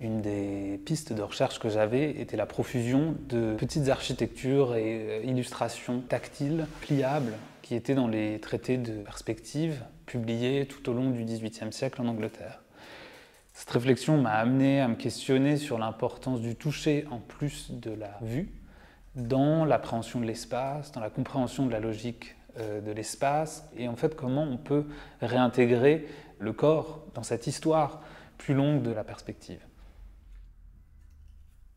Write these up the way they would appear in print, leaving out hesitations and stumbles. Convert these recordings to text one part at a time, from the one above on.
Une des pistes de recherche que j'avais était la profusion de petites architectures et illustrations tactiles, pliables, qui étaient dans les traités de perspective publiés tout au long du XVIIIe siècle en Angleterre. Cette réflexion m'a amené à me questionner sur l'importance du toucher en plus de la vue dans l'appréhension de l'espace, dans la compréhension de la logique de l'espace, et en fait comment on peut réintégrer le corps dans cette histoire plus longue de la perspective.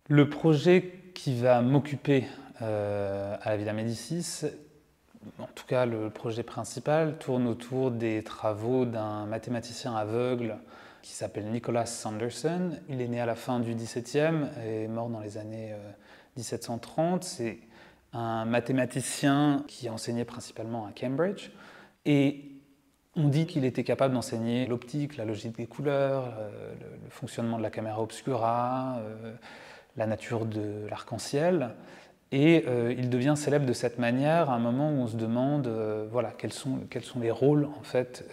Le projet qui va m'occuper à la Villa Médicis, en tout cas le projet principal, tourne autour des travaux d'un mathématicien aveugle qui s'appelle Nicholas Sanderson. Il est né à la fin du XVIIe et est mort dans les années 1730. C'est un mathématicien qui enseignait principalement à Cambridge. Et on dit qu'il était capable d'enseigner l'optique, la logique des couleurs, le fonctionnement de la caméra obscura, la nature de l'arc-en-ciel. Et il devient célèbre de cette manière à un moment où on se demande voilà, quels sont les rôles en fait,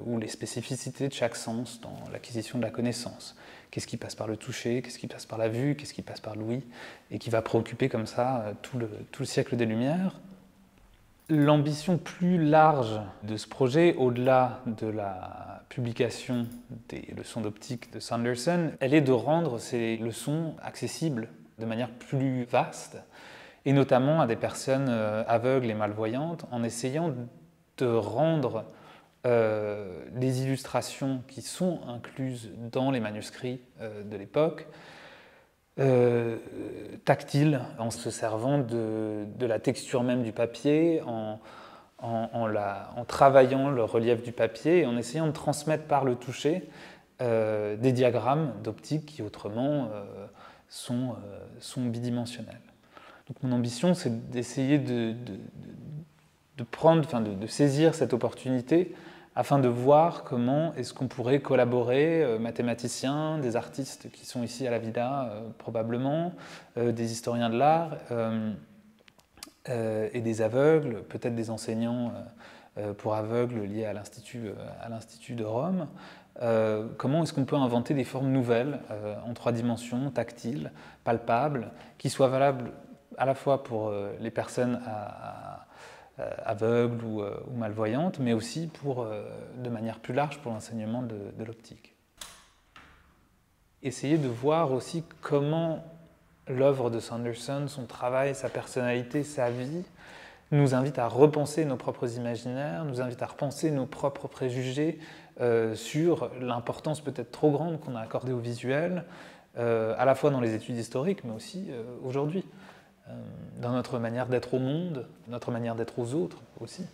ou les spécificités de chaque sens dans l'acquisition de la connaissance. Qu'est-ce qui passe par le toucher, qu'est-ce qui passe par la vue, qu'est-ce qui passe par l'ouïe, et qui va préoccuper comme ça tout le siècle des Lumières. L'ambition plus large de ce projet, au-delà de la publication des leçons d'optique de Sanderson, elle est de rendre ces leçons accessibles de manière plus vaste, et notamment à des personnes aveugles et malvoyantes, en essayant de rendre les illustrations qui sont incluses dans les manuscrits de l'époque tactiles, en se servant de la texture même du papier, en travaillant le relief du papier et en essayant de transmettre par le toucher des diagrammes d'optique qui autrement sont bidimensionnels. Donc mon ambition, c'est d'essayer de saisir cette opportunité afin de voir comment est-ce qu'on pourrait collaborer, mathématiciens, des artistes qui sont ici à la Villa probablement, des historiens de l'art et des aveugles, peut-être des enseignants pour aveugles liés à l'Institut de Rome. Comment est-ce qu'on peut inventer des formes nouvelles en 3 dimensions, tactiles, palpables, qui soient valables à la fois pour les personnes aveugles ou malvoyantes, mais aussi de manière plus large pour l'enseignement de l'optique. Essayer de voir aussi comment l'œuvre de Sanderson, son travail, sa personnalité, sa vie, nous invite à repenser nos propres imaginaires, nous invite à repenser nos propres préjugés sur l'importance peut-être trop grande qu'on a accordée au visuel, à la fois dans les études historiques, mais aussi aujourd'hui, dans notre manière d'être au monde, notre manière d'être aux autres aussi.